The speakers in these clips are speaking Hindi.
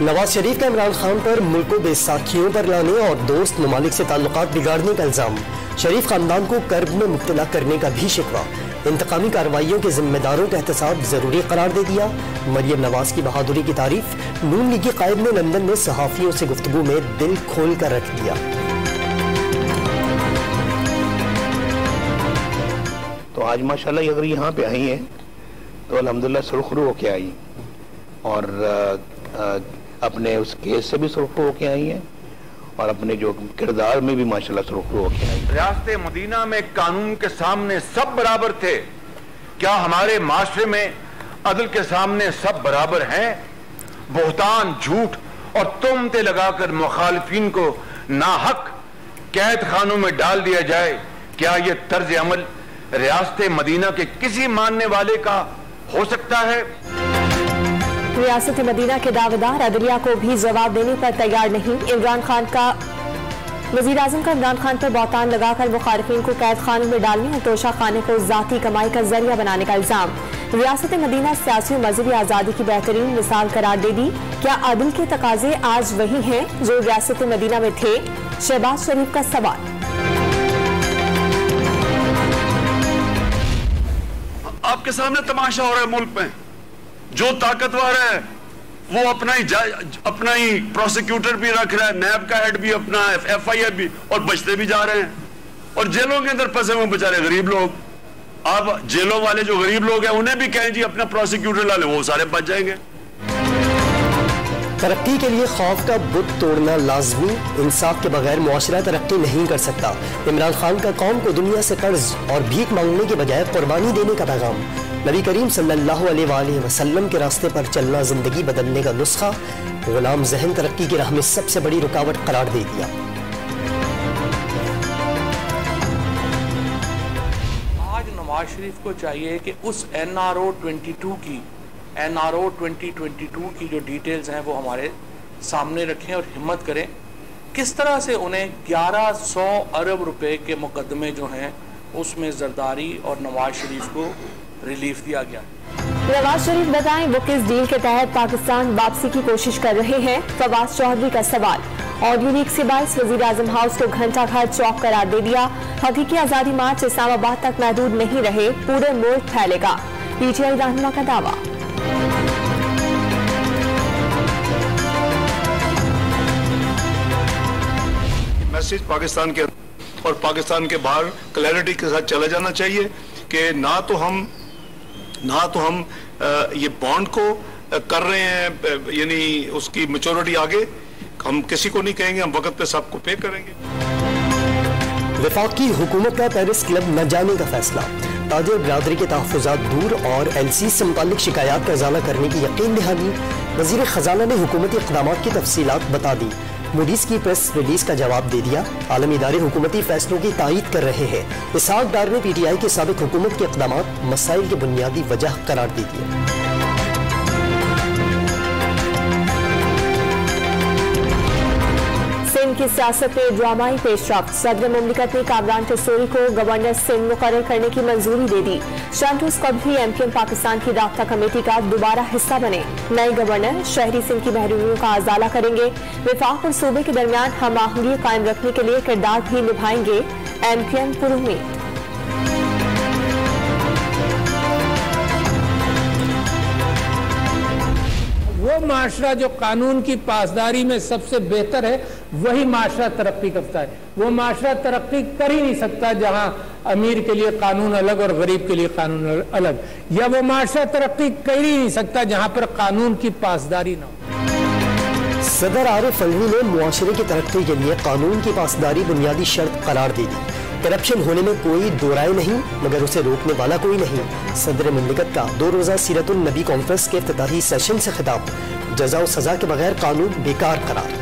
नवाज शरीफ का इमरान खान पर मुल्क को बैसाखियों पर लाने और दोस्त ममालिक से ताल्लुकात बिगाड़ने का इल्जाम। शरीफ खानदान को कर्ब में मुब्तला करने का भी शिकवा। इंतकामी कार्रवाइयों के जिम्मेदारों का एहतसाब जरूरी करार दे दिया। मरियम नवाज की बहादुरी की तारीफ। नून लीगी कायद ने लंदन में सहाफियों से गुफ्तगू में दिल खोल कर रख दिया। तो आज माशाल्लाह अगर यहाँ पे आई हैं तो अल्हम्दुलिल्लाह सुरखरू होके आई और अपने उस केस से भी सुरखरू होके आई हैं और अपने जो किरदार में भी माशाल्लाह सुरखरू होके आई। रियासत मदीना में कानून के सामने सब बराबर थे। क्या हमारे माशरे में अदल के सामने सब बराबर हैं? बोहतान, झूठ और तोहमतें लगाकर मुखालिफिन को नाहक कैद खानों में डाल दिया जाए, क्या यह तर्ज अमल रियासत मदीना के किसी मानने वाले का हो सकता है? रियासत मदीना के दावेदार अदलिया को भी जवाब देने पर तैयार नहीं। इमरान खान का वजीर आजम का इमरान खान पर बौतान लगाकर मुखालिफिन को कैद खानों में डालने और तोशा खाने को जाती कमाई का जरिया बनाने का इल्जाम। रियासत मदीना सियासी और मजहबी आजादी की बेहतरीन मिसाल करार दे दी। क्या अदल के तकाजे आज वही हैं जो रियासत मदीना में थे? शहबाज शरीफ का सवाल। आपके सामने तमाशा हो रहा है। मुल्क में जो ताकतवर है वो अपना ही प्रोसिक्यूटर भी रख रहा है, नैब का हेड भी अपना, FIR भी, और बचते भी जा रहे हैं। और जेलों के अंदर फंसे हुए बेचारे गरीब लोग। अब जेलों वाले जो गरीब लोग हैं उन्हें भी कहें जी अपना प्रोसिक्यूटर ला ले, वो सारे बच जाएंगे। तरक्की के लिए खौफ का बुत तोड़ना लाजमी। इंसाफ के बगैर मुआशरा तरक्की नहीं कर सकता। इमरान खान का कौम को दुनिया से कर्ज और भीख मांगने के बजाय कुर्बानी देने का पैगाम। नबी करीम सल्लल्लाहु अलैहि वसल्लम के रास्ते पर चलना जिंदगी बदलने का नुस्खा। गुलाम जहन तरक्की की राह में सबसे बड़ी रुकावट करार दे दिया। आज नवाज शरीफ को चाहिए कि उस NRO 2022 की जो डिटेल्स हैं वो हमारे सामने रखें और हिम्मत करें किस तरह से उन्हें 1100 अरब रुपए के मुकदमे जो हैं उसमें जरदारी और नवाज शरीफ को रिलीफ दिया गया। नवाज शरीफ बताएं वो किस डील के तहत पाकिस्तान वापसी की कोशिश कर रहे हैं? फवाद चौधरी का सवाल। ऑडियो लीक से बाइस वजीर आजम हाउस को घंटा घर चौक करार दे दिया। हकीकी आजादी मार्च इस्लामाबाद तक महदूद नहीं रहे, पूरे मुल्क फैलेगा। PTI रहनुमा का दावा। मैसेज पाकिस्तान के और पाकिस्तान के बाहर क्लैरिटी के साथ चला जाना चाहिए कि ना तो हम ये बॉन्ड को कर रहे हैं, यानी उसकी मैच्योरिटी आगे हम किसी को नहीं कहेंगे, हम वक्त पे सबको पे करेंगे। वफाकी हुकूमत का पेरिस क्लब न जाने का फैसला। ताजिर बिरादरी के तहफ़्फ़ुज़ात दूर और LC से मुताल्लिक शिकायत का इज़ाला करने की यकीन दहानी। वज़ीर ख़ज़ाना ने हुकूमती इक़दामात की तफसीलात बता दी। मूडीज की प्रेस रिलीज का जवाब दे दिया। आलमी इदारे हुकूमती फैसलों की तायीद कर रहे हैं। इसहाक डार ने PTI के साबिक़ हुकूमत के इक़दामात मसाइल की बुनियादी वजह करार दे दिए। सिंध की सियासत में ड्रामाई पेशरफ्त। सदर मुमलिकत ने कामरान टसूरी को गवर्नर सिंध मुकर्रर करने की मंजूरी दे दी। शंटूस कबरी MKM पाकिस्तान की राब्ता कमेटी का दोबारा हिस्सा बने। नए गवर्नर शहरी सिंध की महरूमियों का अजाला करेंगे। विफाक और सूबे के दरमियान हम आहंगी कायम रखने के लिए किरदार भी निभाएंगे। MKM पुरुमीद। वो माशरा जो कानून की पासदारी में सबसे बेहतर है वही माशरा तरक्की करता है। वो माशरा तरक्की कर ही नहीं सकता जहां अमीर के लिए कानून अलग और गरीब के लिए कानून अलग, या वो माशरा तरक्की कर ही नहीं सकता जहां पर कानून की पासदारी ना हो। सदर आरिफ अलवी ने मुआशरे की तरक्की के लिए कानून की पासदारी बुनियादी शर्त करार दे दी। करप्शन होने में कोई दो राय नहीं, मगर उसे रोकने वाला कोई नहीं। सदर मुमलिकत का 2 रोज़ा सीरतुल नबी कॉन्फ्रेंस के इफ्तिताही सेशन से खिताब। जजा और सजा के बगैर कानून बेकार करार।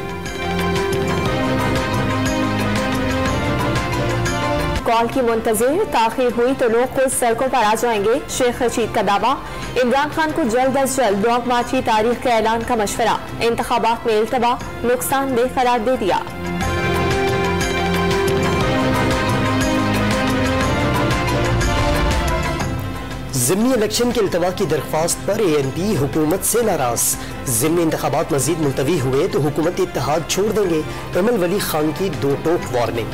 कॉल की मुंतजिर ताखिर हुई तो लोग खुद सड़कों पर आ जाएंगे। शेख रशीद का दावा। इमरान खान को जल्द अज जल्द ब्लॉक मार्च की तारीख के ऐलान का मशवरा। इंतखाबात में इल्तवा नुकसानदेह करार दे दिया। ज़िमनी इलेक्शन के इल्तवा की दरख्वास्त पर ANP हुकूमत से नाराज। ज़िमनी इंतखाबात मजीद मुलतवी हुए तो हुकूमत इत्तेहाद छोड़ देंगे, कमल वली खान की दो टोक वार्निंग।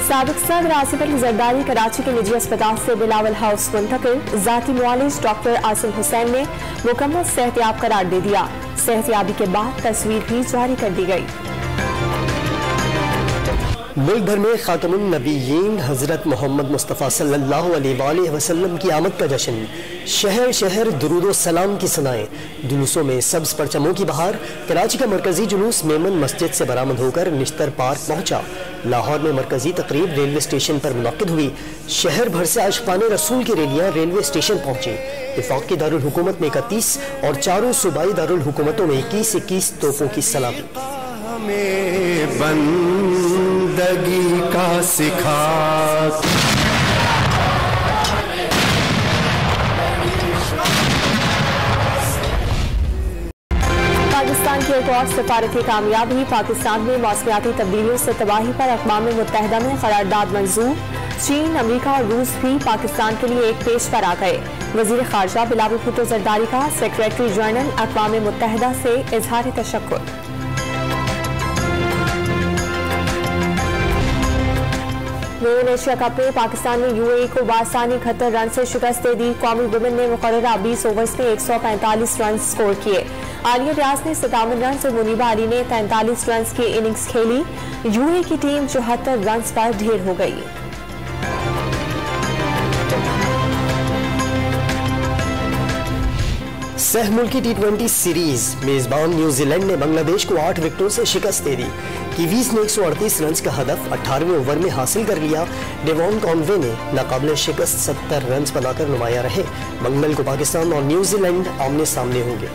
साबिक सदर आसिफ अली जरदारी कराची के निजी अस्पताल से बिलावल हाउस मुंतकिल। जाती मुआलिज डॉक्टर आसिम हुसैन ने मुकम्मल सेहतयाब करार दे दिया। सेहतयाबी के बाद तस्वीर भी जारी कर दी गई। मुल्क भर में खातमुन नबीयीन हजरत मोहम्मद मुस्तफ़ा सल्लल्लाहु अलैहि वसल्लम की आमद का जश्न। शहर शहर दुरूद व सलाम की सनाएं, जुलूसों में सब्ज परचमों की बहार। कराची का मरकजी जुलूस मेमन मस्जिद से बरामद होकर निश्तर पार्क पहुंचा। लाहौर में मरकजी तकरीब रेलवे स्टेशन पर मुनक्किद हुई। शहर भर से आशिक़ाने रसूल की रैलियां रेलवे स्टेशन पहुंची। वफाकी दारुल हुकूमत में 31 और चारों सूबाई दारुल हुकूमतों में 21-21 तोपों की सलामी। बंदगी का सिखा। पाकिस्तान की एक और सफारती कामयाबी। पाकिस्तान में मौसमियाती तब्दीलियों से तबाही पर अक़वाम मुत्तहिदा में करारदाद मंजूर। चीन, अमेरिका और रूस भी पाकिस्तान के लिए एक पेश पर आ गए। वज़ीर ख़ारजा बिलावल भुट्टो ज़रदारी का सेक्रेटरी जनरल अक़वाम मुत्तहिदा से इज़हार तशक्कुर। वुमेन एशिया कप में पाकिस्तान ने UAE को बासानी 71 रन से शिकस्त दे दी। कौमी वुमेन ने मुकर्ररा 20 ओवर्स में 145 रन स्कोर किए। आलिया रियाज ने 57 रन और मुनीबा अली ने 43 रन की इनिंग्स खेली। UAE की टीम 74 रन पर ढेर हो गई। सह मुल्की T20 सीरीज मेजबान न्यूजीलैंड ने बांग्लादेश को 8 विकेटों से शिकस्त दे दी। कीवीज ने 138 रन का हदफ 18वें ओवर में हासिल कर लिया। डेवॉन कॉनवे ने नाकाबिले शिकस्त 70 रन बनाकर नुमाया रहे। मंगल को पाकिस्तान और न्यूजीलैंड आमने सामने होंगे।